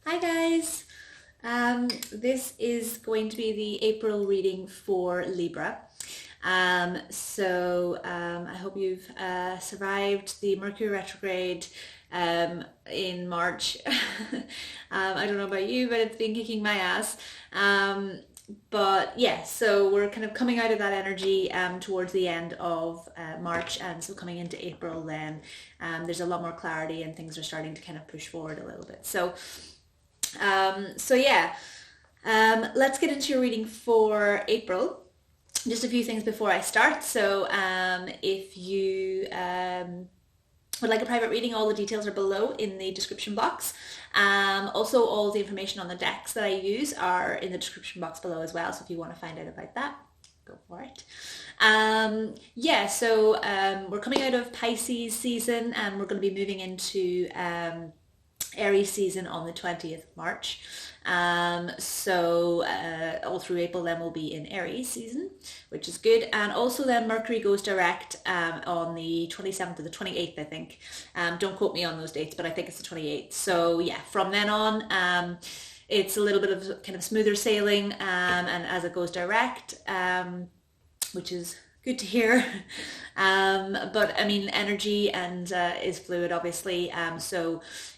Hi guys! This is going to be the April reading for Libra. I hope you've survived the Mercury retrograde in March. I don't know about you, but it's been kicking my ass. But yeah, so we're kind of coming out of that energy towards the end of March, and so coming into April then there's a lot more clarity and things are starting to kind of push forward a little bit. Let's get into your reading for April. Just a few things before I start. If you would like a private reading, all the details are below in the description box. Also, all the information on the decks that I use are in the description box below as well. So if you want to find out about that, go for it. We're coming out of Pisces season and we're going to be moving into Aries season on the 20th of March. All through April then we'll be in Aries season, which is good. And also then Mercury goes direct on the 27th or the 28th, I think. Don't quote me on those dates, but I think it's the 28th. So yeah, from then on, it's a little bit of kind of smoother sailing, and as it goes direct, which is good to hear. But I mean, energy and is fluid, obviously.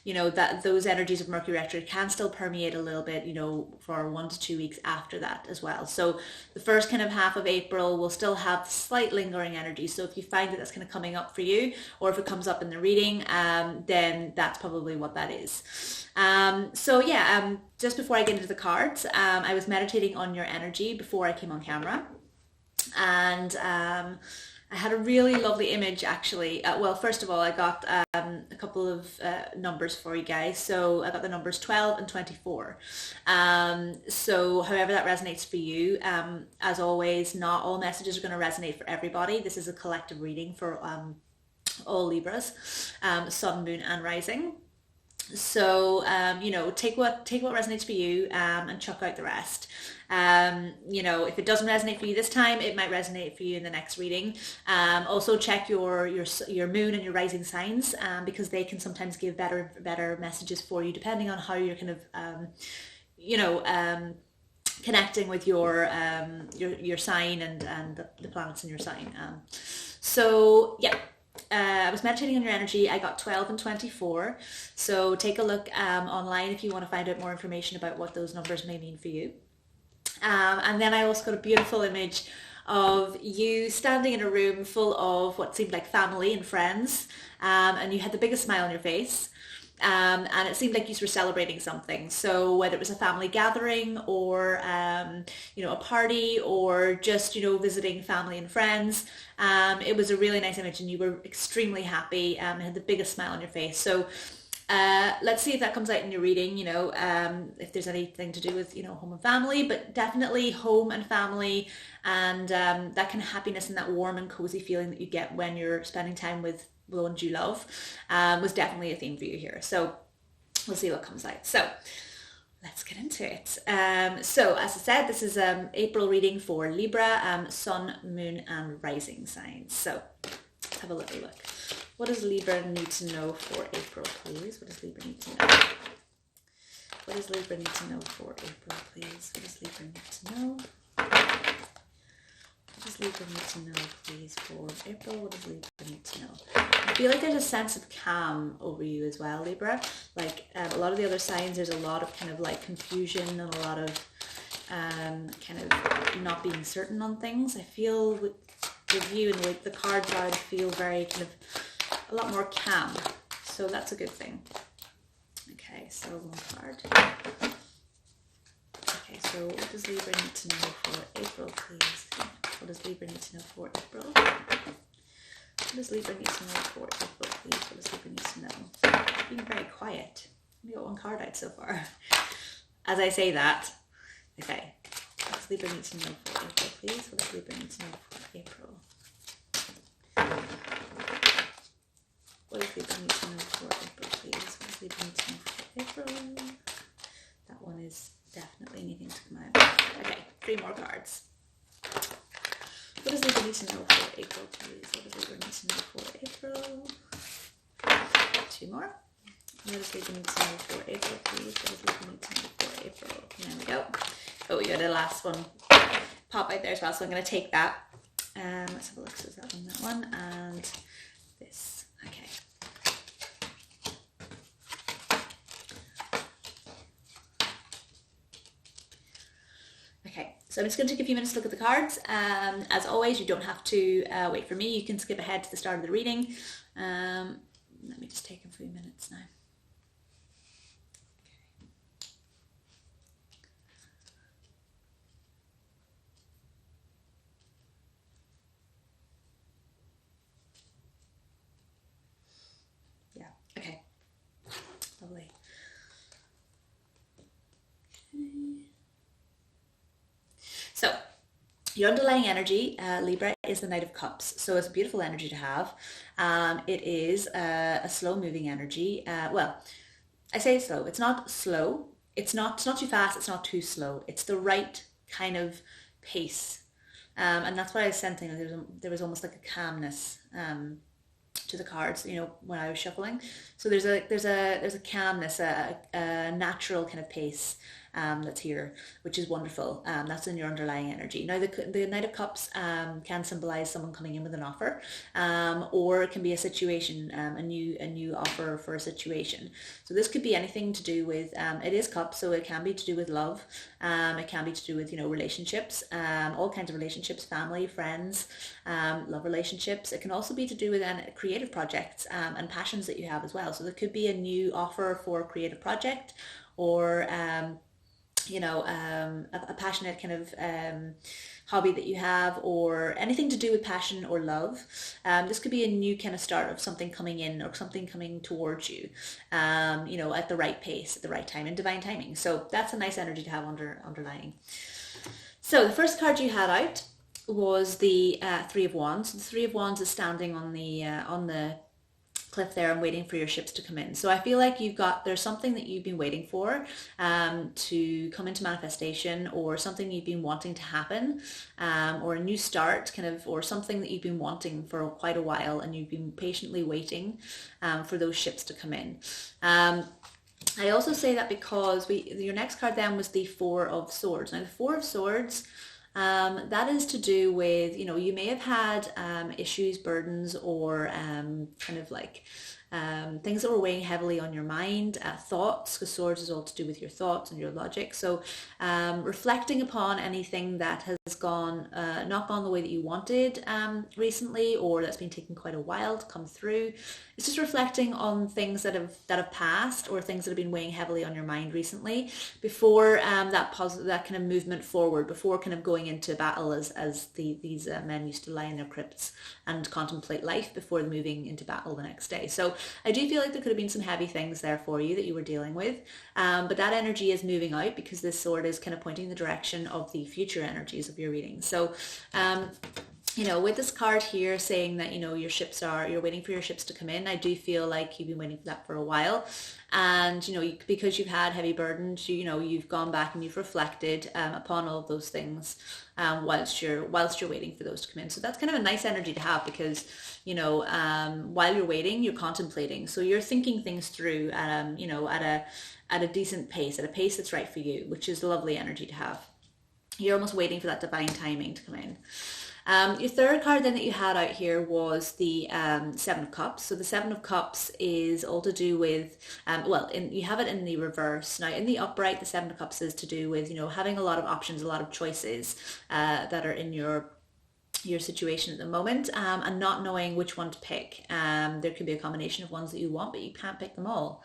That those energies of Mercury retrograde can still permeate a little bit, for 1 to 2 weeks after that as well. So the first kind of half of April will still have slight lingering energy. So if you find that that's kind of coming up for you, or if it comes up in the reading, then that's probably what that is. Just before I get into the cards, I was meditating on your energy before I came on camera. And I had a really lovely image actually. First of all, I got a couple of numbers for you guys. So I got the numbers 12 and 24. However that resonates for you, as always, not all messages are going to resonate for everybody. This is a collective reading for all Libras, sun, moon, and rising. So take what resonates for you, and chuck out the rest. If it doesn't resonate for you this time, it might resonate for you in the next reading. Also check your moon and your rising signs, because they can sometimes give better messages for you depending on how you're kind of connecting with your sign and the planets in your sign. I was meditating on your energy. I got 12 and 24. So take a look online if you want to find out more information about what those numbers may mean for you. And then I also got a beautiful image of you standing in a room full of what seemed like family and friends, and you had the biggest smile on your face. And it seemed like you were celebrating something. So whether it was a family gathering or, a party or just, visiting family and friends, it was a really nice image and you were extremely happy and had the biggest smile on your face. So let's see if that comes out in your reading, if there's anything to do with, home and family, but definitely home and family and that kind of happiness and that warm and cozy feeling that you get when you're spending time with the ones you love, was definitely a theme for you here. So we'll see what comes out. So let's get into it. So as I said, this is April reading for Libra, sun, moon, and rising signs. So let's have a little look. What does Libra need to know for April, please? What does Libra need to know? What does Libra need to know for April, please? What does Libra need to know? What does Libra need to know, please, for April? What does Libra need to know? I feel like there's a sense of calm over you as well, Libra. Like a lot of the other signs, there's a lot of kind of like confusion and a lot of kind of not being certain on things. I feel with you and the cards I would feel very kind of a lot more calm. So that's a good thing. Okay, so one card. Okay, so what does Libra need to know for April, please? What does Libra need to know for April? What does Libra need to know for April, please? What does Libra need to know? It's being very quiet. We got one card out so far. As I say that, okay. What does Libra need to know for April, please? What does Libra need to know for April? What does Libra need to know for April, please? What does Libra need to know for April? That one is definitely needing to come out. Okay, 3 more cards. What does Libra need to know for April, please? What does Libra need to know for April? 2 more. What does Libra need to know for April, please? What does Libra need to know for April? There we go. Oh, we got the last one pop out there as well, so I'm going to take that. Let's have a look. So is that one, and this. Okay. Okay, so I'm just going to take a few minutes to look at the cards. As always, you don't have to wait for me. You can skip ahead to the start of the reading. Let me just take a few minutes now. Okay, lovely. Okay. So, your underlying energy, Libra, is the Knight of Cups. So it's a beautiful energy to have. It is a slow-moving energy. Well, I say slow. It's not slow. It's not too fast. It's not too slow. It's the right kind of pace. And that's what I was sensing. There was almost like a calmness to the cards, you know, when I was shuffling. So there's a calmness, a natural kind of pace that's here, which is wonderful. That's in your underlying energy. Now the Knight of Cups can symbolize someone coming in with an offer, or it can be a situation, a new offer for a situation. So this could be anything to do with, it is cups, so it can be to do with love. It can be to do with, you know, relationships, all kinds of relationships, family, friends, love relationships. It can also be to do with creative projects and passions that you have as well. So there could be a new offer for a creative project, or you know, a passionate kind of hobby that you have, or anything to do with passion or love. This could be a new kind of start of something coming in, or something coming towards you, you know, at the right pace, at the right time, in divine timing. So that's a nice energy to have underlying. So the first card you had out was the Three of Wands. The Three of Wands is standing on the cliff there and waiting for your ships to come in. So I feel like there's something that you've been waiting for to come into manifestation, or something you've been wanting to happen, or a new start kind of, or something that you've been wanting for quite a while, and you've been patiently waiting for those ships to come in. I also say that because your next card then was the Four of Swords. Now the Four of Swords, that is to do with, you know, you may have had issues, burdens, or kind of like things that were weighing heavily on your mind, thoughts, because swords is all to do with your thoughts and your logic. So reflecting upon anything that has not gone the way that you wanted recently, or that's been taking quite a while to come through. It's just reflecting on things that have passed, or things that have been weighing heavily on your mind recently, before that kind of movement forward, before kind of going into battle, as these men used to lie in their crypts and contemplate life before moving into battle the next day. So I do feel like there could have been some heavy things there for you that you were dealing with, but that energy is moving out, because this sword is kind of pointing the direction of the future energies of your reading. So you know, with this card here saying that, you know, you're waiting for your ships to come in, I do feel like you've been waiting for that for a while. And, you know, because you've had heavy burdens, you know, you've gone back and you've reflected upon all of those things whilst you're waiting for those to come in. So that's kind of a nice energy to have, because, you know, while you're waiting, you're contemplating. So you're thinking things through, you know, at a decent pace, at a pace that's right for you, which is a lovely energy to have. You're almost waiting for that divine timing to come in. Your third card then that you had out here was the Seven of Cups. So the Seven of Cups is all to do with, you have it in the reverse. Now in the upright, the Seven of Cups is to do with, you know, having a lot of options, a lot of choices that are in your situation at the moment, and not knowing which one to pick. There could be a combination of ones that you want, but you can't pick them all.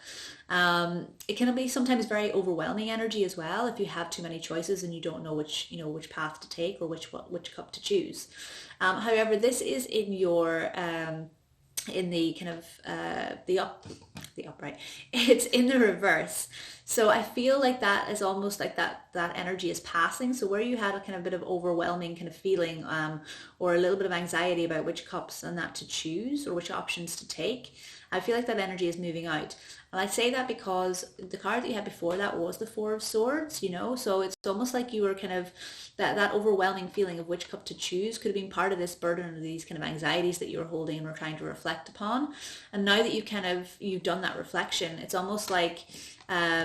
It can be sometimes very overwhelming energy as well, if you have too many choices and you don't know which path to take, or which cup to choose. However, this is in your in the kind of the upright. It's in the reverse. So I feel like that is almost like that energy is passing. So where you had a kind of bit of overwhelming kind of feeling, or a little bit of anxiety about which cups and that to choose, or which options to take, I feel like that energy is moving out. And I say that because the card that you had before that was the Four of Swords, you know, so it's almost like you were kind of that overwhelming feeling of which cup to choose could have been part of this burden of these kind of anxieties that you were holding and were trying to reflect upon. And now that you've done that reflection, it's almost like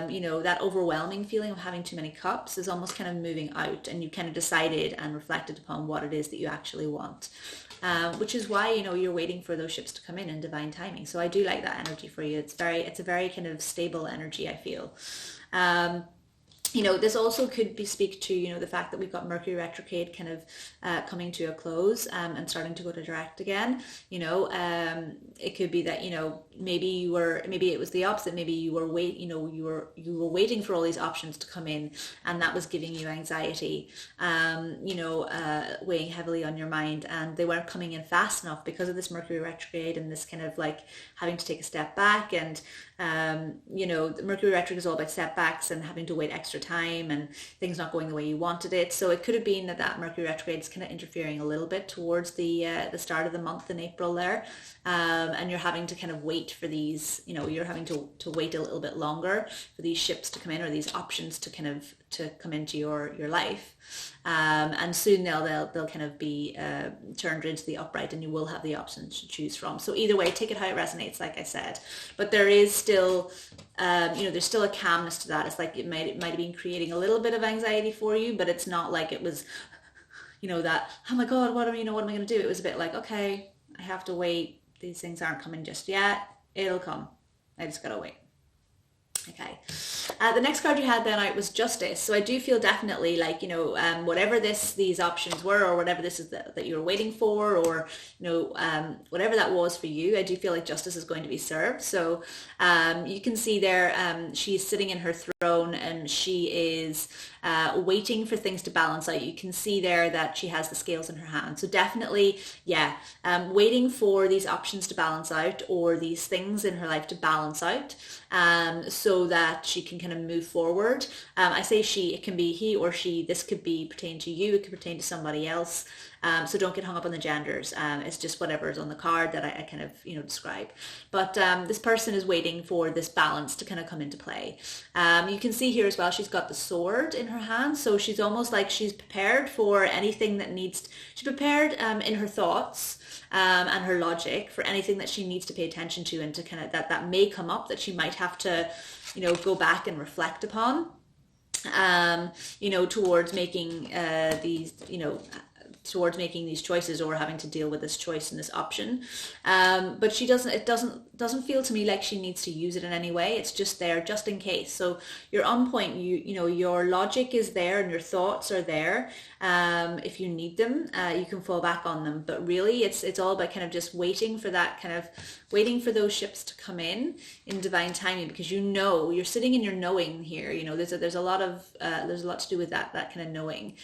you know, that overwhelming feeling of having too many cups is almost kind of moving out, and you kind of decided and reflected upon what it is that you actually want. Which is why, you know, you're waiting for those ships to come in divine timing. So I do like that energy for you. It's a very kind of stable energy, I feel. You know, this also could be speak to, you know, the fact that we've got Mercury retrograde kind of coming to a close and starting to go to direct again. You know, it could be that, you know, maybe it was the opposite. Maybe you were waiting for all these options to come in, and that was giving you anxiety, you know, weighing heavily on your mind, and they weren't coming in fast enough because of this Mercury retrograde and this kind of like having to take a step back. And you know, the Mercury retrograde is all about setbacks and having to wait extra time and things not going the way you wanted it. So it could have been that Mercury retrograde is kind of interfering a little bit towards the start of the month in April there, and you're having to kind of wait for these, you know, you're having to wait a little bit longer for these ships to come in, or these options to kind of to come into your life, and soon they'll kind of be turned into the upright, and you will have the options to choose from. So either way, take it how it resonates, like I said. But there is still you know, there's still a calmness to that. It's like it might have been creating a little bit of anxiety for you, but it's not like it was, you know, that, oh my God, what am I going to do? It was a bit like, okay, I have to wait. These things aren't coming just yet. It'll come. I just gotta wait. Okay. The next card you had then out was Justice. So I do feel definitely like, you know, whatever these options were, or whatever this is that you were waiting for, or, you know, whatever that was for you, I do feel like justice is going to be served. So you can see there, she's sitting in her throne, and she is waiting for things to balance out. You can see there that she has the scales in her hand. So definitely, yeah, waiting for these options to balance out, or these things in her life to balance out, so that she can kind of move forward. I say she, it can be he or she. This could be pertain to you, it could pertain to somebody else. So don't get hung up on the genders. It's just whatever is on the card that I kind of, you know, describe. But this person is waiting for this balance to kind of come into play. You can see here as well, she's got the sword in her hand. So she's almost like she's prepared for anything that needs, she's prepared in her thoughts and her logic for anything that she needs to pay attention to, and to kind of that may come up that she might have to, you know, go back and reflect upon, you know, towards making these, you know, towards making these choices, or having to deal with this choice and this option. But it doesn't feel to me like she needs to use it in any way. It's just there just in case. So you're on point. You know, your logic is there and your thoughts are there. If you need them, you can fall back on them. But really, it's all about kind of just waiting for those ships to come in divine timing, because you know, you're sitting in your knowing here. You know, there's a lot to do with that kind of knowing.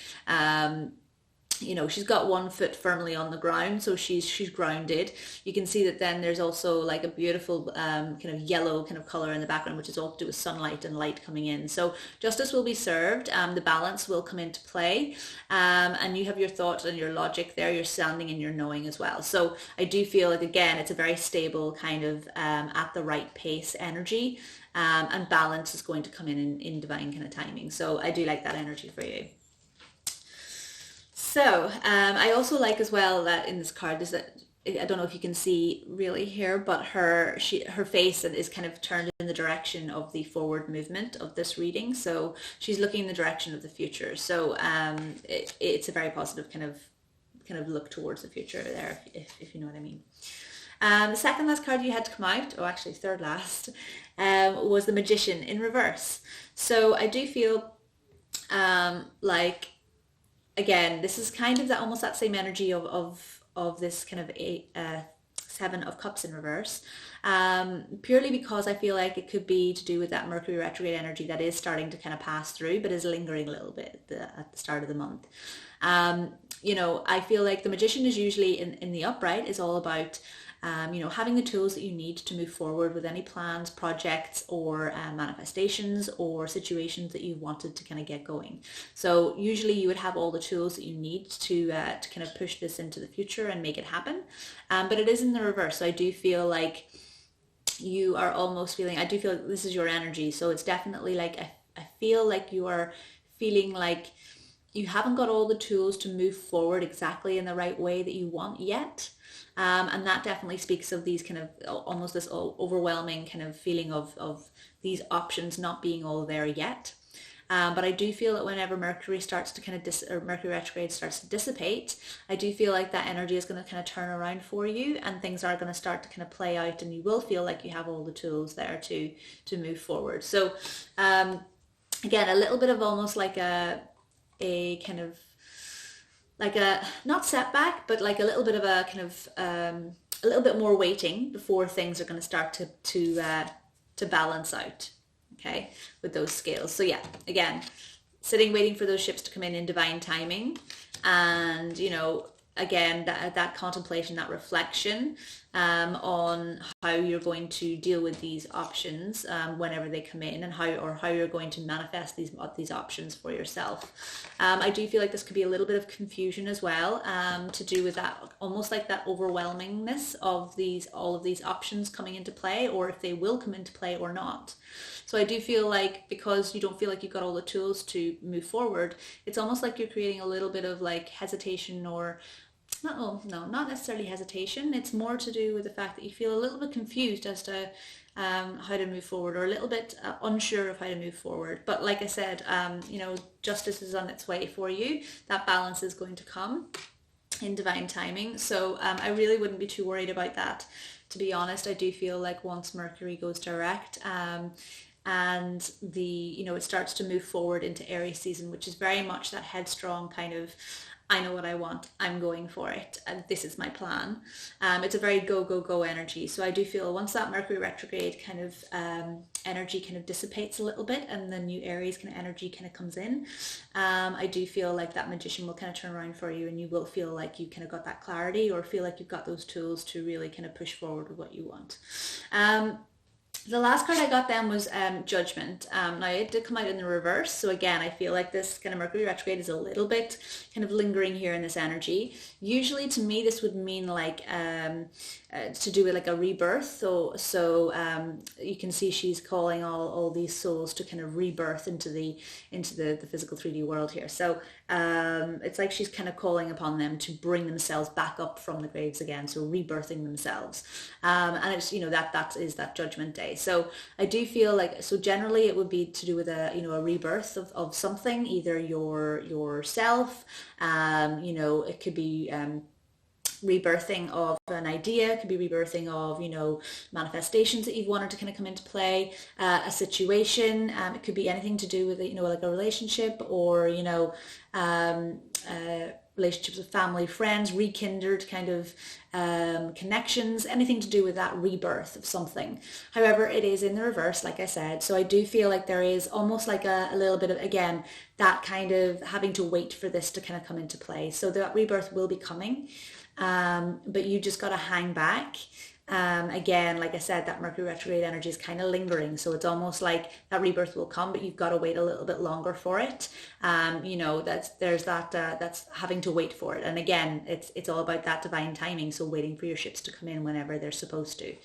You know, she's got one foot firmly on the ground, so she's grounded. You can see that then there's also like a beautiful kind of yellow kind of color in the background, which is all to do with sunlight and light coming in. So justice will be served, the balance will come into play, and you have your thoughts and your logic there. You're standing in your knowing as well. So I do feel like, again, it's a very stable kind of at the right pace energy, and balance is going to come in divine kind of timing. So I do like that energy for you. So I also like as well that in this card is that, I don't know if you can see really here, but her face is kind of turned in the direction of the forward movement of this reading. So she's looking in the direction of the future. So it's a very positive kind of look towards the future there, if you know what I mean. The second last card you had to come out, or actually third last, was the Magician in reverse. So I do feel like, again, this is kind of almost that same energy of this kind of Seven of Cups in reverse, purely because I feel like it could be to do with that Mercury retrograde energy that is starting to kind of pass through, but is lingering a little bit at the start of the month. You know, I feel like the Magician is usually in the upright is all about you know, having the tools that you need to move forward with any plans, projects, or manifestations or situations that you wanted to kind of get going. So usually you would have all the tools that you need to kind of push this into the future and make it happen. But it is in the reverse. So I do feel like you are almost feeling, I do feel like this is your energy. So it's definitely like, I feel like you are feeling like you haven't got all the tools to move forward exactly in the right way that you want yet. And that definitely speaks of these kind of almost this overwhelming kind of feeling of these options not being all there yet. But I do feel that whenever Mercury starts to kind of or Mercury retrograde starts to dissipate, I do feel like that energy is going to kind of turn around for you, and things are going to start to kind of play out, and you will feel like you have all the tools there to move forward. So again, a little bit of almost like a kind of like a, not setback, but like a little bit of a kind of a little bit more waiting before things are going to start to balance out, okay, with those scales. So yeah, again, sitting waiting for those ships to come in divine timing, and you know, again, that contemplation, that reflection on how you're going to deal with these options whenever they come in, and how you're going to manifest these options for yourself. I do feel like this could be a little bit of confusion as well, to do with that, almost like that overwhelmingness of all of these options coming into play, or if they will come into play or not. So I do feel like, because you don't feel like you've got all the tools to move forward, it's almost like you're creating a little bit of like hesitation, or not necessarily hesitation. It's more to do with the fact that you feel a little bit confused as to how to move forward, or a little bit unsure of how to move forward. But like I said, you know, justice is on its way for you. That balance is going to come in divine timing. So I really wouldn't be too worried about that, to be honest. I do feel like once Mercury goes direct, and it starts to move forward into Aries season, which is very much that headstrong kind of, I know what I want, I'm going for it, and this is my plan. It's a very go, go, go energy. So I do feel once that Mercury retrograde kind of energy kind of dissipates a little bit, and the new Aries kind of energy kind of comes in, I do feel like that magician will kind of turn around for you, and you will feel like you kind of got that clarity, or feel like you've got those tools to really kind of push forward with what you want. The last card I got then was Judgment. Now it did come out in the reverse, so again, I feel like this kind of Mercury retrograde is a little bit kind of lingering here in this energy. Usually to me this would mean like to do with like a rebirth. So you can see she's calling all these souls to kind of rebirth into the physical 3D world here. So it's like she's kind of calling upon them to bring themselves back up from the graves again, so rebirthing themselves. And it's, you know, that is that Judgment Day. So I do feel like, so generally it would be to do with a rebirth of something, either yourself, it could be rebirthing of an idea, it could be rebirthing of, manifestations that you've wanted to kind of come into play, a situation, it could be anything to do with, like a relationship, or, relationships with family, friends, rekindled kind of connections, anything to do with that rebirth of something. However, it is in the reverse, like I said. So I do feel like there is almost like a little bit of, again, that kind of having to wait for this to kind of come into play. So that rebirth will be coming, but you just got to hang back. Again, like I said, that Mercury retrograde energy is kind of lingering, so it's almost like that rebirth will come, but you've got to wait a little bit longer for it. That's having to wait for it, and again, it's all about that divine timing. So waiting for your ships to come in whenever they're supposed to.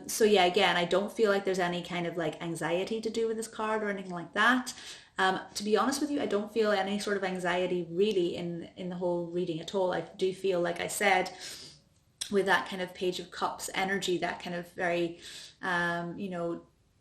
So yeah, again, I don't feel like there's any kind of like anxiety to do with this card or anything like that. To be honest with you, I don't feel any sort of anxiety really in the whole reading at all. I do feel, like I said, with that kind of Page of Cups energy, that kind of very,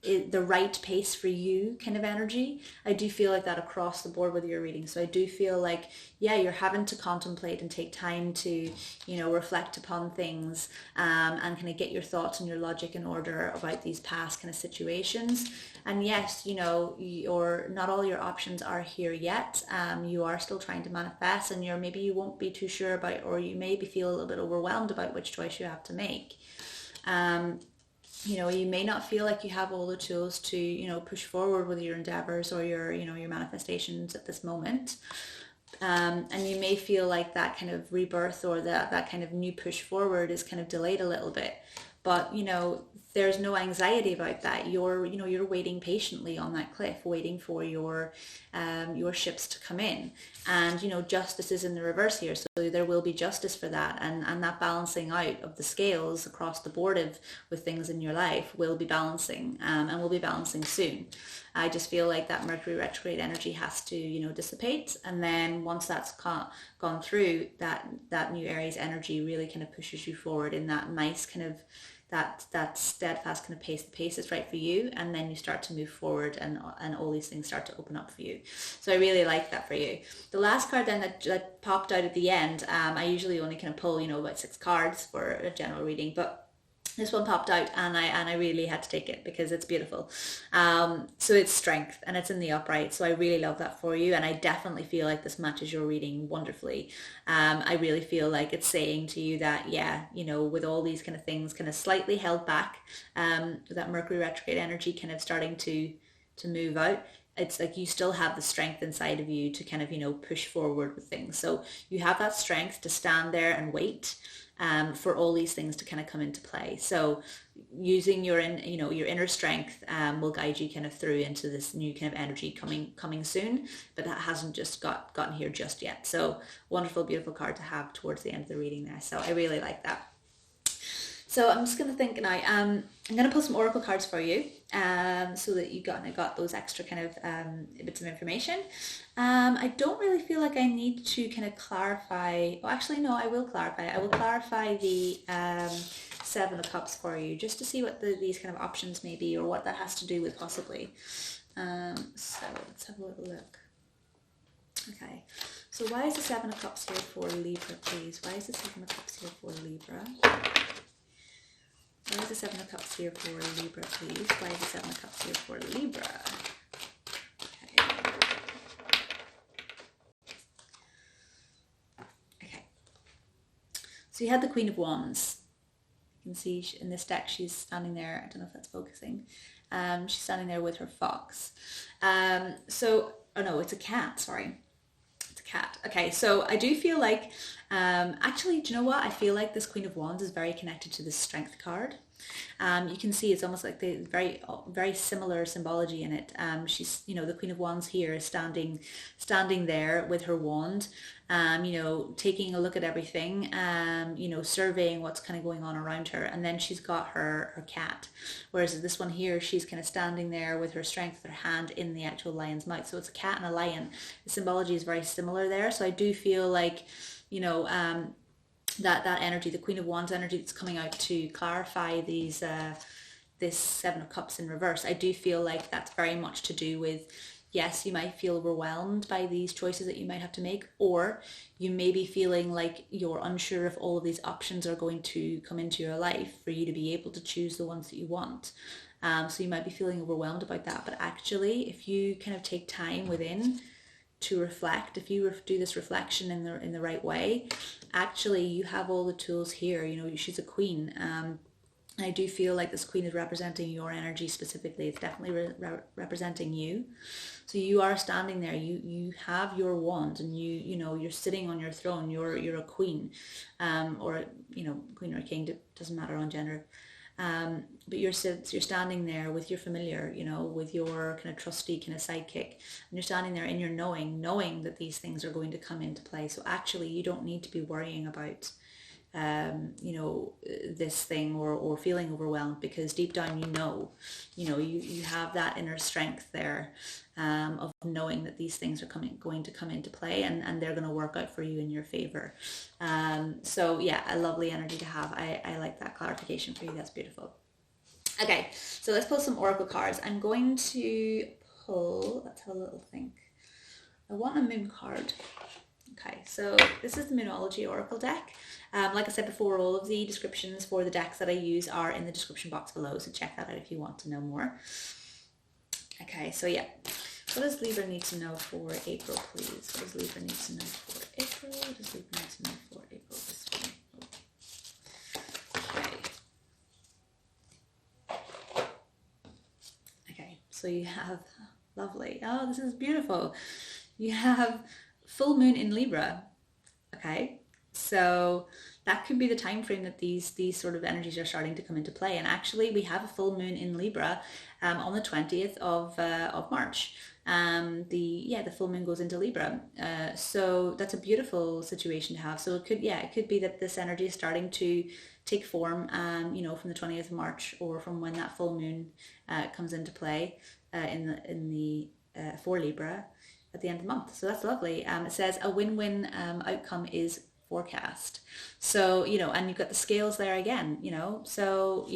the right pace for you kind of energy. I do feel like that across the board with your reading. So I do feel like, yeah, you're having to contemplate and take time to, reflect upon things, and kind of get your thoughts and your logic in order about these past kind of situations. And yes, not all your options are here yet. You are still trying to manifest, and maybe you won't be too sure about, or you maybe feel a little bit overwhelmed about which choice you have to make. You may not feel like you have all the tools to, push forward with your endeavors or your manifestations at this moment. And you may feel like that kind of rebirth or that kind of new push forward is kind of delayed a little bit. But, there's no anxiety about that. You're, you know, you're waiting patiently on that cliff, waiting for your ships to come in. And, you know, justice is in the reverse here. So there will be justice for that. And that balancing out of the scales across the board of with things in your life will be balancing, and will be balancing soon. I just feel like that Mercury retrograde energy has to, you know, dissipate. And then once that's gone through, that new Aries energy really kind of pushes you forward in that nice kind of, that steadfast kind of pace. The pace is right for you, and then you start to move forward, and all these things start to open up for you. So I really like that for you. The last card then that popped out at the end, I usually only kind of pull, you know, about 6 cards for a general reading, but this one popped out, and I really had to take it because it's beautiful. So it's strength, and it's in the upright. So I really love that for you, and I definitely feel like this matches your reading wonderfully. I really feel like it's saying to you that, yeah, you know, with all these kind of things kind of slightly held back, that Mercury retrograde energy kind of starting to move out, it's like you still have the strength inside of you to kind of, you know, push forward with things. So you have that strength to stand there and wait for all these things to kind of come into play. So using your inner strength will guide you kind of through into this new kind of energy coming soon, but that hasn't just gotten here just yet. So wonderful, beautiful card to have towards the end of the reading there. So I really like that. So I'm just going to think now, I'm going to pull some oracle cards for you, so that you got those extra kind of bits of information. I don't really feel like I need to kind of clarify, well actually no, I will clarify. I will clarify the 7 of Cups for you, just to see what these kind of options may be, or what that has to do with possibly. So let's have a little look. Okay, so why is the 7 of Cups here for Libra, please? Why is the 7 of Cups here for Libra? Why is the 7 of Cups here for Libra, please? Why is the 7 of Cups here for Libra? Okay. So you had the Queen of Wands. You can see in this deck she's standing there. I don't know if that's focusing. She's standing there with her fox. Oh no, it's a cat, sorry. It's a cat. Okay, so I do feel like, actually, do you know what? I feel like this Queen of Wands is very connected to this Strength card. You can see it's almost like the very similar symbology in it. She's, you know, the Queen of Wands here is standing there with her wand, you know, taking a look at everything, you know, surveying what's kind of going on around her, and then she's got her cat. Whereas this one here, she's kind of standing there with her strength, her hand in the actual lion's mouth. So it's a cat and a lion. The symbology is very similar there. So I do feel like, you know, that energy, the Queen of Wands energy that's coming out to clarify these this 7 of Cups in reverse, I do feel like that's very much to do with, yes, you might feel overwhelmed by these choices that you might have to make, or you may be feeling like you're unsure if all of these options are going to come into your life for you to be able to choose the ones that you want. So you might be feeling overwhelmed about that, but actually if you kind of take time within to reflect, if you do this reflection in the right way, actually you have all the tools here. You know, she's a queen. I do feel like this queen is representing your energy specifically. It's definitely representing you. So you are standing there. You have your wand, and you know, you're sitting on your throne. You're a queen, or, you know, queen or king. Doesn't matter on gender. But you're standing there with your familiar, you know, with your kind of trusty kind of sidekick, and you're standing there and you're knowing that these things are going to come into play. So actually you don't need to be worrying about you know, this thing, or feeling overwhelmed, because deep down you have that inner strength there, of knowing that these things are going to come into play, and they're going to work out for you in your favor. So yeah, a lovely energy to have. I like that clarification for you. That's beautiful. Okay, so let's pull some oracle cards. I'm going to pull, let's have a little think. I want a moon card. Okay, so this is the Moonology Oracle deck. Like I said before, all of the descriptions for the decks that I use are in the description box below, so check that out if you want to know more. Okay, so yeah, what does Libra need to know for April, please? What does Libra need to know for April? What does Libra need to know for April this week? Okay, so you have, lovely. Oh, this is beautiful. You have full moon in Libra. Okay, so that could be the time frame that these sort of energies are starting to come into play. And actually, we have a full moon in Libra on the 20th of March. The full moon goes into Libra, so that's a beautiful situation to have. So it could be that this energy is starting to take form, from the 20th of March, or from when that full moon comes into play for Libra at the end of the month. So that's lovely. It says a win-win outcome is forecast. So, and you've got the scales there again, so,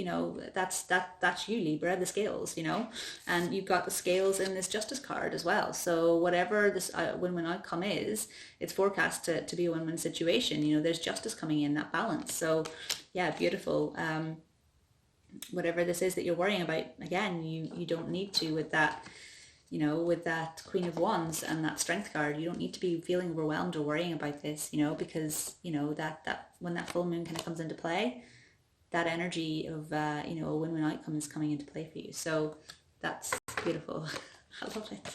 that's you, Libra, the scales, and you've got the scales in this justice card as well. So whatever this win-win outcome is, it's forecast to be a win-win situation. There's justice coming in, that balance. So yeah, beautiful. Whatever this is that you're worrying about, again, you don't need to with that, with that Queen of Wands and that Strength card. You don't need to be feeling overwhelmed or worrying about this, because, that when that full moon kind of comes into play, that energy of, a win-win outcome is coming into play for you. So that's beautiful. I love it.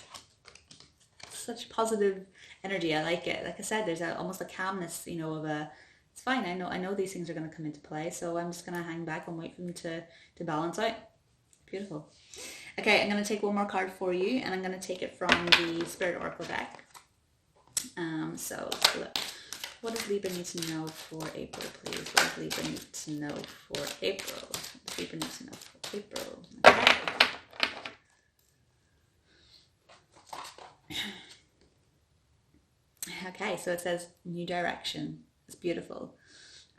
Such positive energy. I like it. Like I said, there's almost a calmness, of it's fine. I know these things are going to come into play. So I'm just going to hang back and wait for them to balance out. Beautiful. Okay, I'm going to take one more card for you, and I'm going to take it from the Spirit Oracle deck. So look, what does Libra need to know for April, please? What does Libra need to know for April? What does Libra need to know for April? Okay. Okay, so it says new direction. It's beautiful,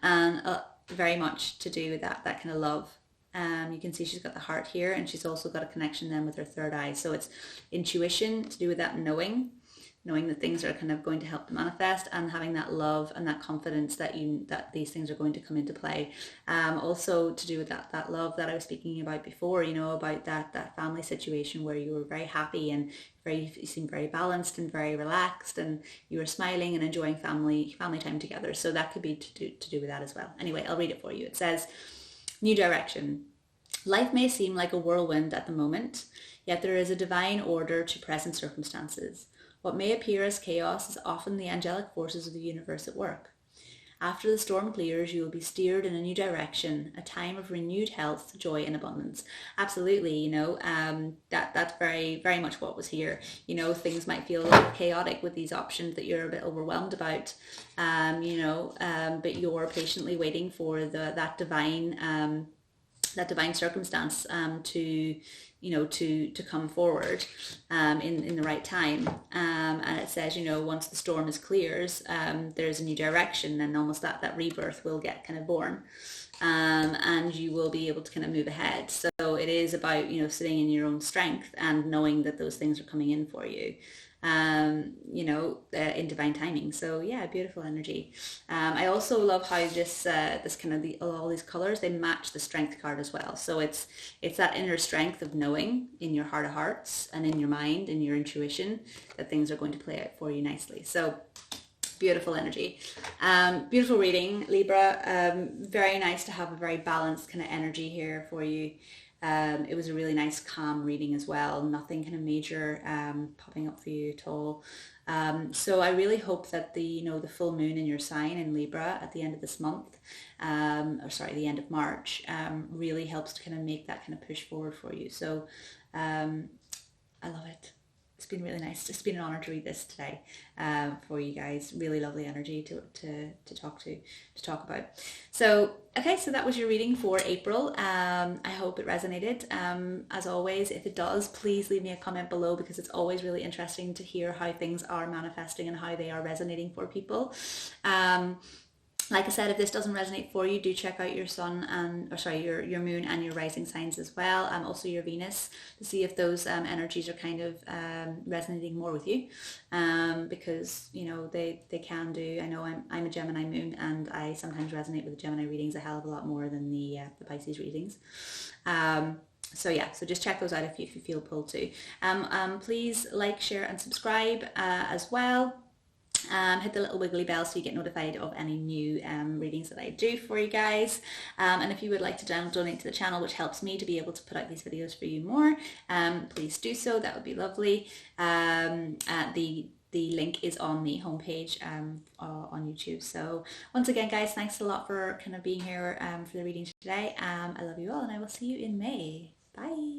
and very much to do with that kind of love. You can see she's got the heart here, and she's also got a connection then with her third eye. So it's intuition to do with that knowing that things are kind of going to help to manifest, and having that love and that confidence that these things are going to come into play. Also to do with that love that I was speaking about before, about that family situation where you were very happy and you seemed very balanced and very relaxed, and you were smiling and enjoying family time together. So that could be to do with that as well. Anyway, I'll read it for you. It says, new direction. Life may seem like a whirlwind at the moment, yet there is a divine order to present circumstances. What may appear as chaos is often the angelic forces of the universe at work. After the storm clears, you will be steered in a new direction, a time of renewed health, joy, and abundance. Absolutely, that's very, very much what was here. Things might feel a little chaotic with these options that you're a bit overwhelmed about, but you're patiently waiting for that divine circumstance to come forward in the right time. And it says, once the storm clears, there's a new direction, and almost that rebirth will get kind of born. And you will be able to kind of move ahead. So it is about, sitting in your own strength and knowing that those things are coming in for you. In divine timing. So yeah, beautiful energy. I also love how this kind of all these colors, they match the Strength card as well. So it's that inner strength of knowing in your heart of hearts and in your mind and your intuition that things are going to play out for you nicely. So beautiful energy. Beautiful reading, Libra. Very nice to have a very balanced kind of energy here for you. It was a really nice calm reading as well, nothing kind of major popping up for you at all. So I really hope that the full moon in your sign in Libra at the end of this month, the end of March, really helps to kind of make that kind of push forward for you. So I love it. It's been really nice. It's been an honor to read this today for you guys. Really lovely energy to talk about. So okay, so that was your reading for April. I hope it resonated. As always, if it does, please leave me a comment below, because it's always really interesting to hear how things are manifesting and how they are resonating for people. Like I said, if this doesn't resonate for you, do check out your sun your moon and your rising signs as well, and also your Venus, to see if those energies are kind of resonating more with you, because they can do. I know I'm a Gemini moon, and I sometimes resonate with the Gemini readings a hell of a lot more than the Pisces readings. So just check those out if you feel pulled to. Please like, share, and subscribe as well. Hit the little wiggly bell so you get notified of any new readings that I do for you guys. And if you would like to donate to the channel, which helps me to be able to put out these videos for you more, please do so. That would be lovely. The the link is on the homepage on YouTube. So once again, guys, thanks a lot for kind of being here for the reading today. I love you all, and I will see you in May. Bye.